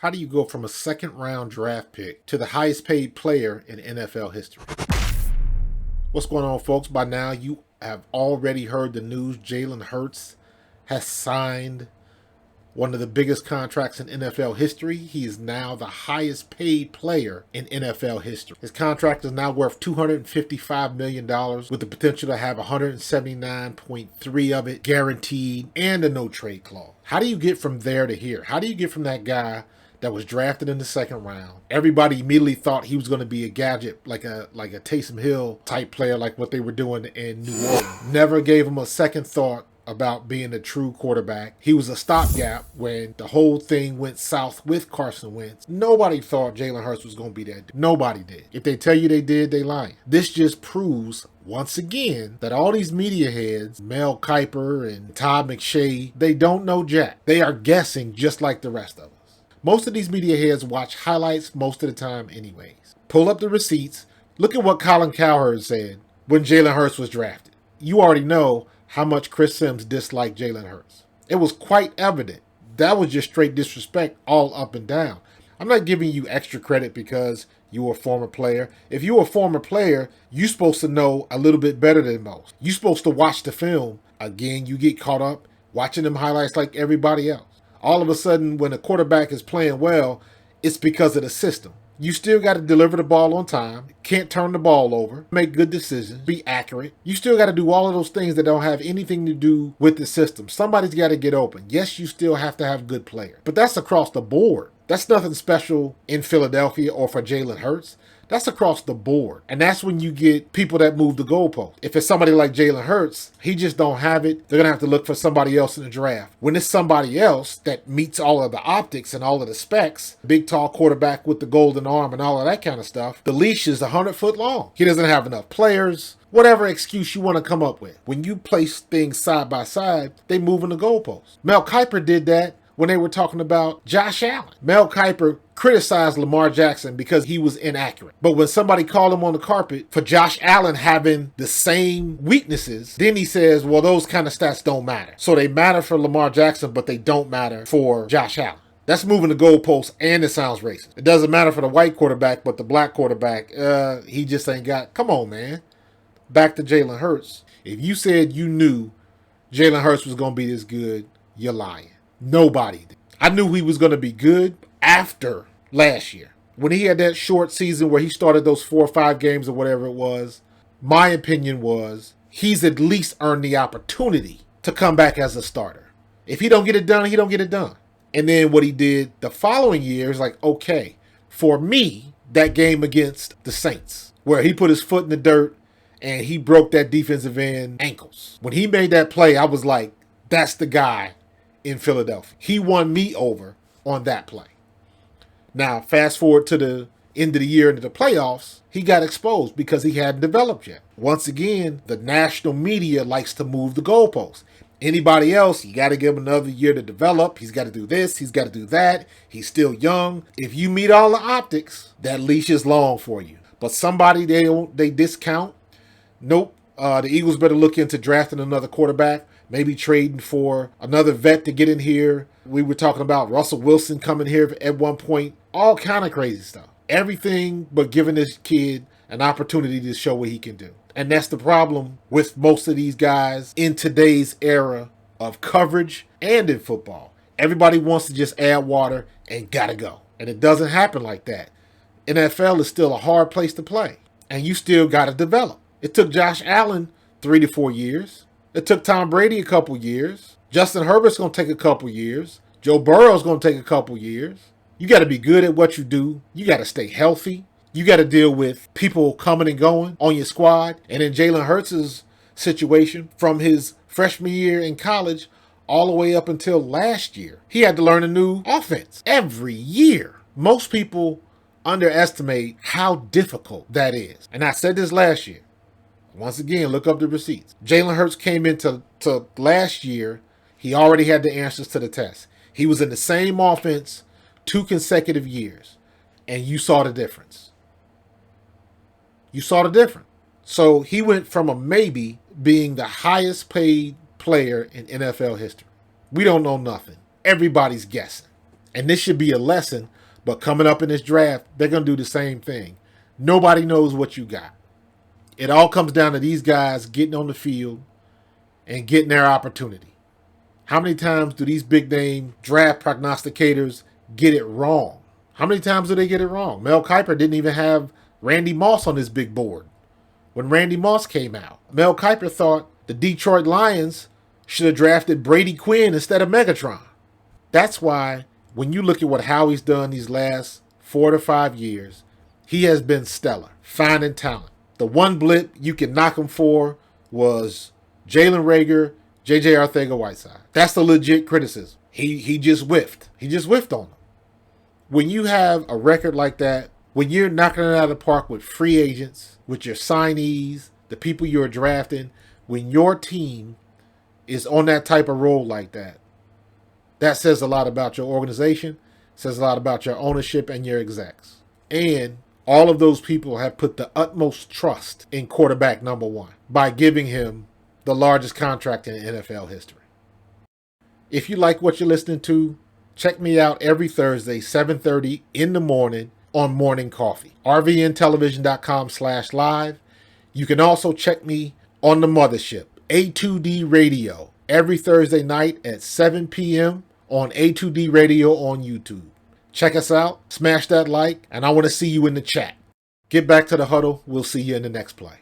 How do you go from a second round draft pick to the highest paid player in NFL history? What's going on, folks? By now, you have already heard the news. Jalen Hurts has signed one of the biggest contracts in NFL history. He is now the highest paid player in NFL history. His contract is now worth $255 million with the potential to have 179.3 of it guaranteed and a no trade clause. How do you get from there to here? How do you get from that guy that was drafted in the second round? Everybody immediately thought he was going to be a gadget, like a Taysom Hill type player, like what they were doing in New Orleans. Never gave him a second thought about being a true quarterback. He was a stopgap when the whole thing went south with Carson Wentz. Nobody thought Jalen Hurts was going to be that dude. Nobody did. If they tell you they did, they lying. This just proves once again that all these media heads, Mel Kiper and Todd McShay, they don't know jack. They are guessing just like the rest of us. Most of these media heads watch highlights most of the time anyways. Pull up the receipts. Look at what Colin Cowherd said when Jalen Hurts was drafted. You already know how much Chris Sims disliked Jalen Hurts. It was quite evident. That was just straight disrespect all up and down. I'm not giving you extra credit because you were a former player. If you were a former player, you're supposed to know a little bit better than most. You're supposed to watch the film. Again, you get caught up watching them highlights like everybody else. All of a sudden, when a quarterback is playing well, it's because of the system. You still got to deliver the ball on time, can't turn the ball over, make good decisions, be accurate. You still got to do all of those things that don't have anything to do with the system. Somebody's got to get open. Yes, you still have to have good players, but that's across the board. That's nothing special in Philadelphia or for Jalen Hurts. That's across the board. And that's when you get people that move the goalpost. If it's somebody like Jalen Hurts, he just don't have it. They're going to have to look for somebody else in the draft. When it's somebody else that meets all of the optics and all of the specs, big, tall quarterback with the golden arm and all of that kind of stuff, the leash is 100 foot long. He doesn't have enough players. Whatever excuse you want to come up with. When you place things side by side, they move in the goalpost. Mel Kiper did that when they were talking about Josh Allen. Mel Kiper criticized Lamar Jackson because he was inaccurate. But when somebody called him on the carpet for Josh Allen having the same weaknesses, then he says, well, those kind of stats don't matter. So they matter for Lamar Jackson, but they don't matter for Josh Allen. That's moving the goalposts, and it sounds racist. It doesn't matter for the white quarterback, but the black quarterback, he just ain't got. Come on, man. Back to Jalen Hurts. If you said you knew Jalen Hurts was going to be this good, you're lying. Nobody did. I knew he was going to be good after last year. When he had that short season where he started those 4 or 5 games or whatever it was, my opinion was he's at least earned the opportunity to come back as a starter. If he don't get it done, he don't get it done. And then what he did the following year is like, okay, for me, that game against the Saints, where he put his foot in the dirt and he broke that defensive end ankles. When he made that play, I was like, that's the guy in Philadelphia. He won me over on that play. Now, fast forward to the end of the year into the playoffs, he got exposed because he hadn't developed yet. Once again, the national media likes to move the goalposts. Anybody else, you got to give him another year to develop. He's got to do this. He's got to do that. He's still young. If you meet all the optics, that leash is long for you. But somebody they discount. Nope. The Eagles better look into drafting another quarterback. Maybe trading for another vet to get in here. We were talking about Russell Wilson coming here at one point. All kind of crazy stuff. Everything but giving this kid an opportunity to show what he can do. And that's the problem with most of these guys in today's era of coverage and in football. Everybody wants to just add water and gotta go. And it doesn't happen like that. NFL is still a hard place to play. And you still gotta develop. It took Josh Allen 3 to 4 years. It took Tom Brady a couple years. Justin Herbert's going to take a couple years. Joe Burrow's going to take a couple years. You got to be good at what you do. You got to stay healthy. You got to deal with people coming and going on your squad. And in Jalen Hurts' situation, from his freshman year in college all the way up until last year, he had to learn a new offense every year. Most people underestimate how difficult that is. And I said this last year. Once again, look up the receipts. Jalen Hurts came into last year. He already had the answers to the test. He was in the same offense 2 consecutive years. And you saw the difference. You saw the difference. So he went from a maybe being the highest paid player in NFL history. We don't know nothing. Everybody's guessing. And this should be a lesson, but coming up in this draft, they're going to do the same thing. Nobody knows what you got. It all comes down to these guys getting on the field and getting their opportunity. How many times do these big name draft prognosticators get it wrong? How many times do they get it wrong? Mel Kiper didn't even have Randy Moss on his big board. When Randy Moss came out, Mel Kiper thought the Detroit Lions should have drafted Brady Quinn instead of Megatron. That's why when you look at what Howie's done these last 4 to 5 years, he has been stellar, finding talent. The one blip you can knock him for was Jalen Reagor, J.J. Arcega-Whiteside. That's the legit criticism. He just whiffed. He just whiffed on them. When you have a record like that, when you're knocking it out of the park with free agents, with your signees, the people you're drafting, when your team is on that type of roll like that, that says a lot about your organization, says a lot about your ownership and your execs. And all of those people have put the utmost trust in quarterback number one by giving him the largest contract in NFL history. If you like what you're listening to, check me out every Thursday, 7:30 in the morning on Morning Coffee. rvntelevision.com/live. You can also check me on the mothership, A2D Radio, every Thursday night at 7 p.m. on A2D Radio on YouTube. Check us out, smash that like, and I want to see you in the chat. Get back to the huddle. We'll see you in the next play.